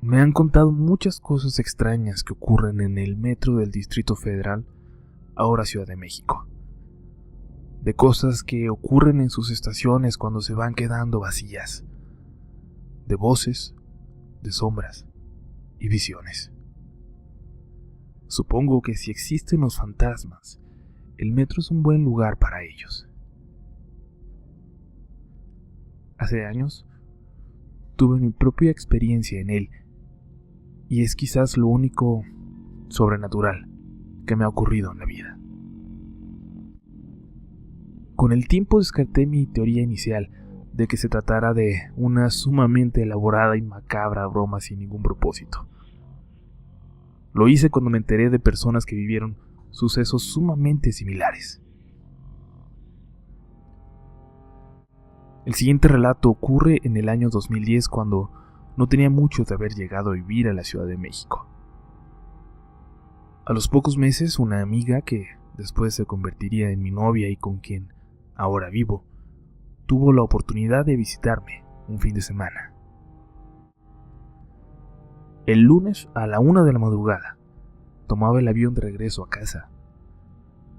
Me han contado muchas cosas extrañas que ocurren en el metro del Distrito Federal, ahora Ciudad de México. De cosas que ocurren en sus estaciones cuando se van quedando vacías. De voces, de sombras y visiones. Supongo que si existen los fantasmas, el metro es un buen lugar para ellos. Hace años, tuve mi propia experiencia en él, y es quizás lo único sobrenatural que me ha ocurrido en la vida. Con el tiempo descarté mi teoría inicial de que se tratara de una sumamente elaborada y macabra broma sin ningún propósito. Lo hice cuando me enteré de personas que vivieron sucesos sumamente similares. El siguiente relato ocurre en el año 2010 cuando no tenía mucho de haber llegado a vivir a la Ciudad de México. A los pocos meses, una amiga que después se convertiría en mi novia y con quien ahora vivo, tuvo la oportunidad de visitarme un fin de semana. El lunes a la 1 de la madrugada tomaba el avión de regreso a casa,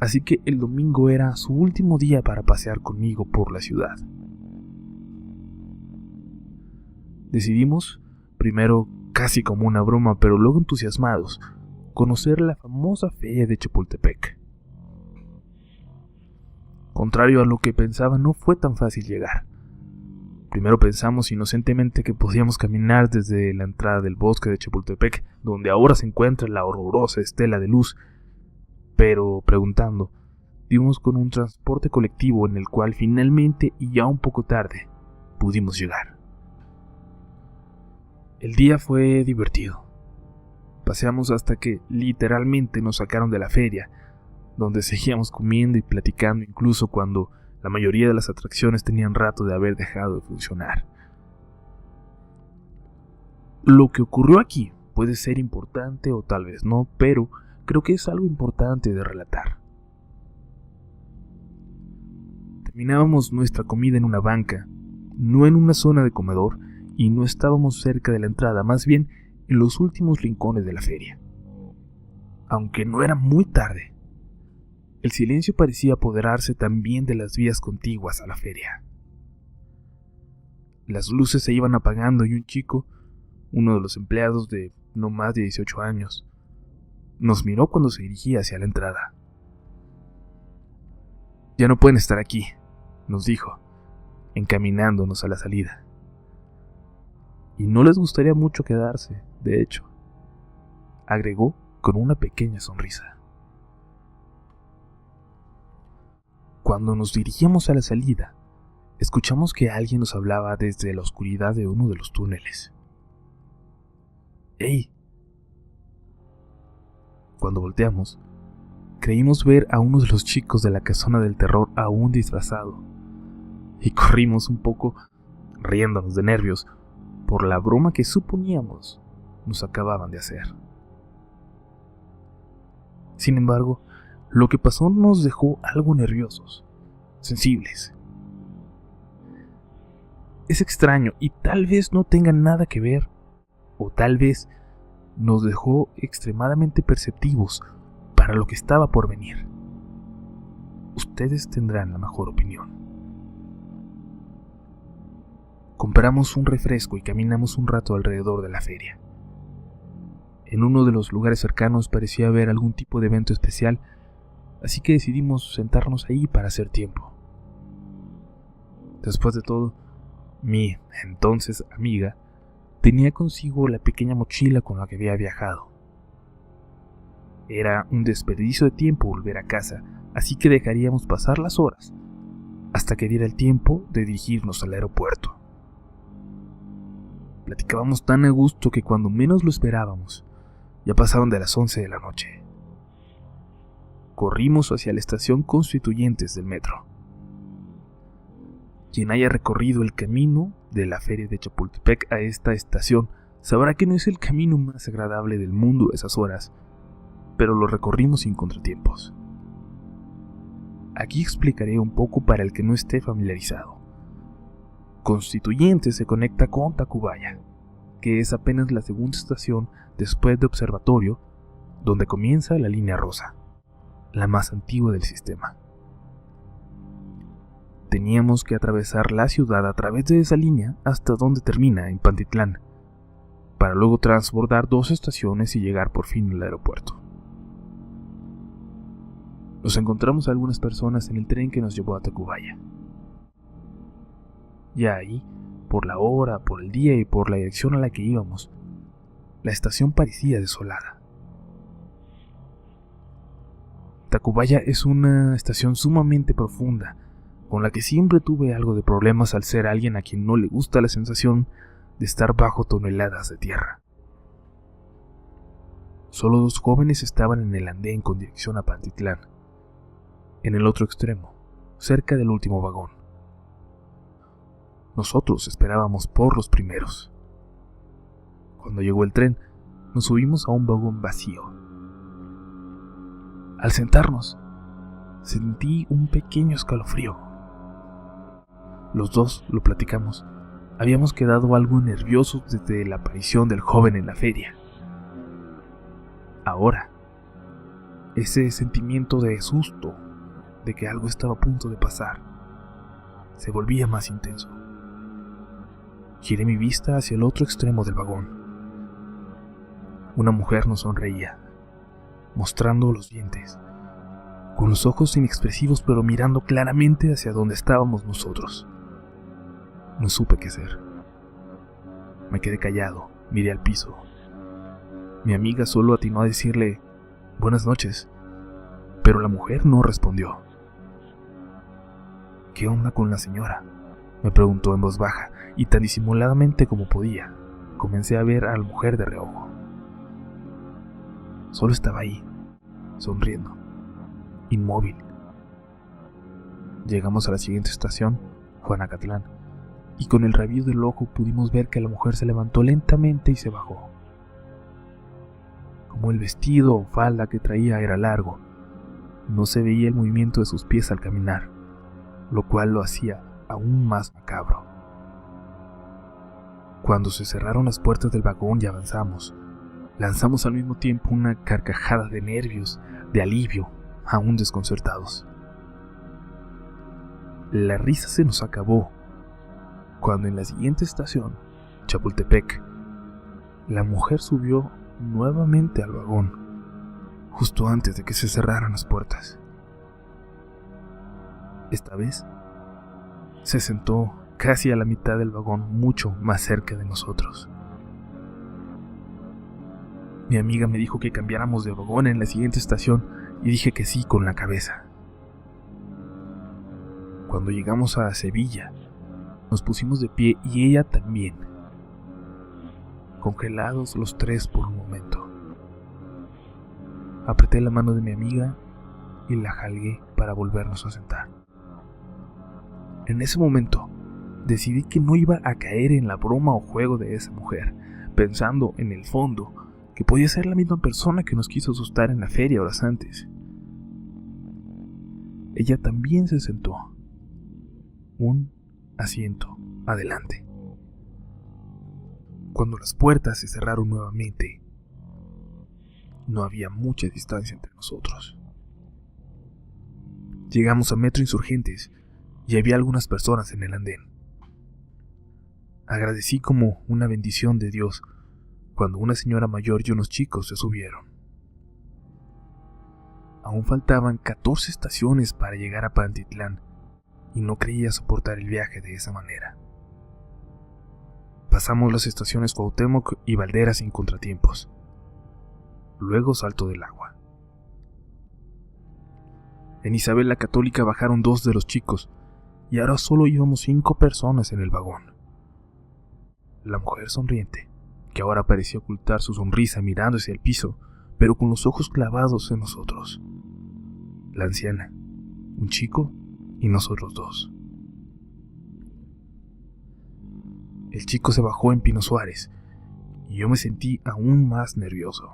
así que el domingo era su último día para pasear conmigo por la ciudad. Decidimos, primero casi como una broma, pero luego entusiasmados, conocer la famosa feria de Chapultepec. Contrario a lo que pensaba, no fue tan fácil llegar. Primero pensamos inocentemente que podíamos caminar desde la entrada del bosque de Chapultepec, donde ahora se encuentra la horrorosa estela de luz, pero preguntando, dimos con un transporte colectivo en el cual finalmente, y ya un poco tarde, pudimos llegar. El día fue divertido. Paseamos hasta que literalmente nos sacaron de la feria, donde seguíamos comiendo y platicando incluso cuando la mayoría de las atracciones tenían rato de haber dejado de funcionar. Lo que ocurrió aquí puede ser importante o tal vez no, pero creo que es algo importante de relatar. Terminábamos nuestra comida en una banca, no en una zona de comedor, y no estábamos cerca de la entrada, más bien en los últimos rincones de la feria. Aunque no era muy tarde, el silencio parecía apoderarse también de las vías contiguas a la feria. Las luces se iban apagando y un chico, uno de los empleados de no más de 18 años, nos miró cuando se dirigía hacia la entrada. «Ya no pueden estar aquí», nos dijo, encaminándonos a la salida. «Y no les gustaría mucho quedarse, de hecho», agregó con una pequeña sonrisa. Cuando nos dirigíamos a la salida, escuchamos que alguien nos hablaba desde la oscuridad de uno de los túneles. «¡Ey!». Cuando volteamos, creímos ver a uno de los chicos de la casona del terror aún disfrazado, y corrimos un poco, riéndonos de nervios, por la broma que suponíamos nos acababan de hacer. Sin embargo, lo que pasó nos dejó algo nerviosos, sensibles. Es extraño y tal vez no tenga nada que ver, o tal vez nos dejó extremadamente perceptivos para lo que estaba por venir. Ustedes tendrán la mejor opinión. Compramos un refresco y caminamos un rato alrededor de la feria. En uno de los lugares cercanos parecía haber algún tipo de evento especial, así que decidimos sentarnos ahí para hacer tiempo. Después de todo, mi entonces amiga tenía consigo la pequeña mochila con la que había viajado. Era un desperdicio de tiempo volver a casa, así que dejaríamos pasar las horas hasta que diera el tiempo de dirigirnos al aeropuerto. Platicábamos tan a gusto que cuando menos lo esperábamos, ya pasaban de las 11 de la noche. Corrimos hacia la estación Constituyentes del metro. Quien haya recorrido el camino de la feria de Chapultepec a esta estación sabrá que no es el camino más agradable del mundo a esas horas, pero lo recorrimos sin contratiempos. Aquí explicaré un poco para el que no esté familiarizado. Constituyentes se conecta con Tacubaya, que es apenas la segunda estación después de Observatorio, donde comienza la línea rosa, la más antigua del sistema. Teníamos que atravesar la ciudad a través de esa línea hasta donde termina en Pantitlán, para luego transbordar 2 estaciones y llegar por fin al aeropuerto. Nos encontramos a algunas personas en el tren que nos llevó a Tacubaya. Ya ahí, por la hora, por el día y por la dirección a la que íbamos, la estación parecía desolada. Tacubaya es una estación sumamente profunda, con la que siempre tuve algo de problemas al ser alguien a quien no le gusta la sensación de estar bajo toneladas de tierra. Solo 2 jóvenes estaban en el andén con dirección a Pantitlán, en el otro extremo, cerca del último vagón. Nosotros esperábamos por los primeros. Cuando llegó el tren, nos subimos a un vagón vacío. Al sentarnos, sentí un pequeño escalofrío. Los 2 lo platicamos. Habíamos quedado algo nerviosos desde la aparición del joven en la feria. Ahora, ese sentimiento de susto, de que algo estaba a punto de pasar, se volvía más intenso. Giré mi vista hacia el otro extremo del vagón. Una mujer nos sonreía, mostrando los dientes, con los ojos inexpresivos pero mirando claramente hacia donde estábamos nosotros. No supe qué hacer. Me quedé callado, miré al piso. Mi amiga solo atinó a decirle «Buenas noches», pero la mujer no respondió. «¿Qué onda con la señora?», me preguntó en voz baja, y tan disimuladamente como podía, comencé a ver a la mujer de reojo. Solo estaba ahí, sonriendo, inmóvil. Llegamos a la siguiente estación, Juanacatlán, y con el rabillo del ojo pudimos ver que la mujer se levantó lentamente y se bajó. Como el vestido o falda que traía era largo, no se veía el movimiento de sus pies al caminar, lo cual lo hacía aún más macabro. Cuando se cerraron las puertas del vagón y avanzamos, lanzamos al mismo tiempo una carcajada de nervios, de alivio, aún desconcertados. La risa se nos acabó cuando en la siguiente estación, Chapultepec, la mujer subió nuevamente al vagón, justo antes de que se cerraran las puertas. Esta vez se sentó casi a la mitad del vagón, mucho más cerca de nosotros. Mi amiga me dijo que cambiáramos de vagón en la siguiente estación y dije que sí con la cabeza. Cuando llegamos a Sevilla, nos pusimos de pie y ella también, congelados los 3 por un momento. Apreté la mano de mi amiga y la jalgué para volvernos a sentar. En ese momento, decidí que no iba a caer en la broma o juego de esa mujer, pensando en el fondo que podía ser la misma persona que nos quiso asustar en la feria horas antes. Ella también se sentó, un asiento adelante. Cuando las puertas se cerraron nuevamente, no había mucha distancia entre nosotros. Llegamos a Metro Insurgentes y había algunas personas en el andén. Agradecí como una bendición de Dios cuando una señora mayor y unos chicos se subieron. Aún faltaban 14 estaciones para llegar a Pantitlán y no creía soportar el viaje de esa manera. Pasamos las estaciones Cuauhtémoc y Valderas sin contratiempos. Luego Salto del Agua. En Isabel la Católica bajaron 2 de los chicos y ahora solo íbamos 5 personas en el vagón. La mujer sonriente, que ahora parecía ocultar su sonrisa mirando hacia el piso, pero con los ojos clavados en nosotros. La anciana, un chico y nosotros 2. El chico se bajó en Pino Suárez y yo me sentí aún más nervioso.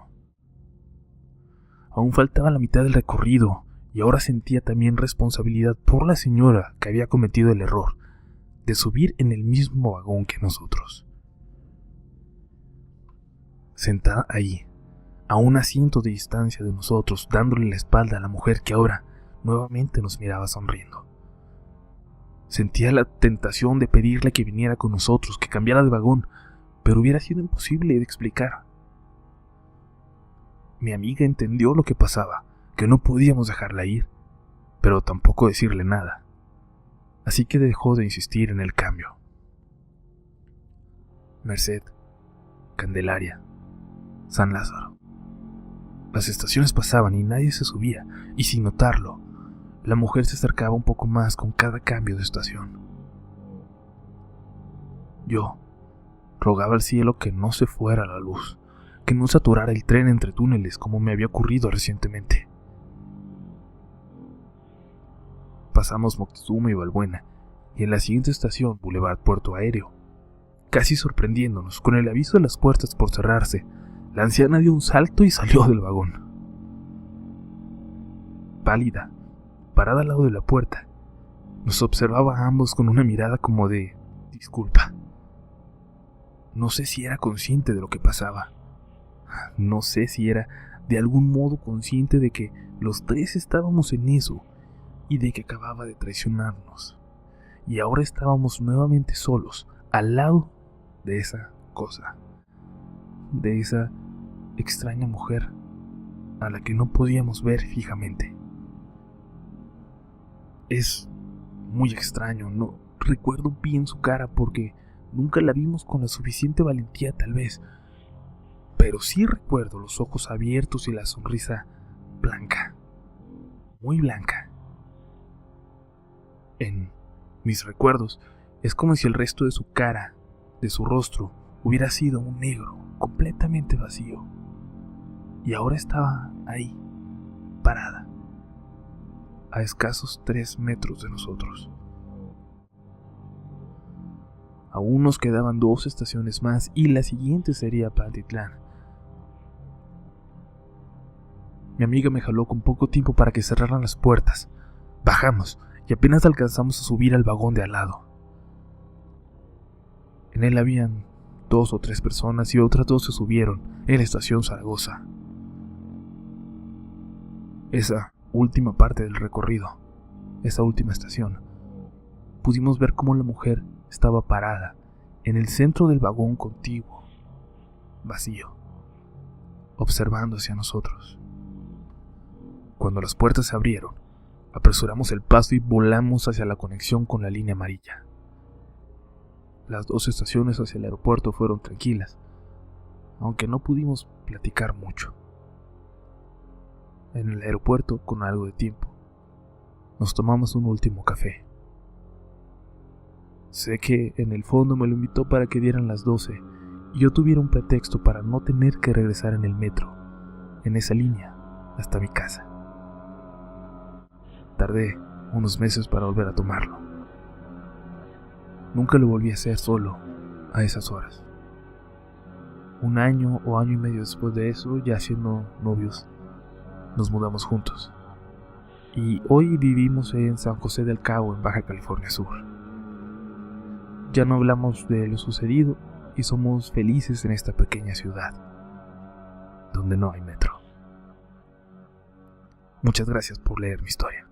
Aún faltaba la mitad del recorrido y ahora sentía también responsabilidad por la señora que había cometido el error de subir en el mismo vagón que nosotros. sentada ahí, a un asiento de distancia de nosotros, dándole la espalda a la mujer que ahora nuevamente nos miraba sonriendo. Sentía la tentación de pedirle que viniera con nosotros, que cambiara de vagón, pero hubiera sido imposible de explicar. Mi amiga entendió lo que pasaba, que no podíamos dejarla ir, pero tampoco decirle nada. Así que dejó de insistir en el cambio. Merced, Candelaria, San Lázaro. Las estaciones pasaban y nadie se subía, y sin notarlo, la mujer se acercaba un poco más con cada cambio de estación. Yo rogaba al cielo que no se fuera la luz, que no saturara el tren entre túneles como me había ocurrido recientemente. Pasamos Moctezuma y Balbuena, y en la siguiente estación, Boulevard Puerto Aéreo. Casi sorprendiéndonos, con el aviso de las puertas por cerrarse, la anciana dio un salto y salió del vagón. Pálida, parada al lado de la puerta, nos observaba a ambos con una mirada como de disculpa. No sé si era consciente de lo que pasaba. No sé si era de algún modo consciente de que los tres estábamos en eso y de que acababa de traicionarnos. Y ahora estábamos nuevamente solos, al lado de esa cosa, de esa extraña mujer a la que no podíamos ver fijamente. Es muy extraño, no recuerdo bien su cara porque nunca la vimos con la suficiente valentía tal vez, pero sí recuerdo los ojos abiertos y la sonrisa blanca, muy blanca. En mis recuerdos es como si el resto de su cara, de su rostro, hubiera sido un negro completamente vacío, y ahora estaba ahí, parada, a escasos 3 metros de nosotros. Aún nos quedaban 2 estaciones más y la siguiente sería Pantitlán. Mi amiga me jaló con poco tiempo para que cerraran las puertas. Bajamos y apenas alcanzamos a subir al vagón de al lado. En él habían 2 o 3 personas y otras 2 se subieron en la estación Zaragoza. Esa última parte del recorrido, esa última estación, pudimos ver cómo la mujer estaba parada en el centro del vagón contiguo, vacío, observando hacia nosotros. Cuando las puertas se abrieron, apresuramos el paso y volamos hacia la conexión con la línea amarilla. Las 2 estaciones hacia el aeropuerto fueron tranquilas, aunque no pudimos platicar mucho. En el aeropuerto, con algo de tiempo, nos tomamos un último café. Sé que en el fondo me lo invitó para que dieran las 12 y yo tuviera un pretexto para no tener que regresar en el metro, en esa línea, hasta mi casa. Tardé unos meses para volver a tomarlo. Nunca lo volví a hacer solo a esas horas. 1 año o año y medio después de eso, ya siendo novios, nos mudamos juntos. Y hoy vivimos en San José del Cabo, en Baja California Sur. Ya no hablamos de lo sucedido y somos felices en esta pequeña ciudad, donde no hay metro. Muchas gracias por leer mi historia.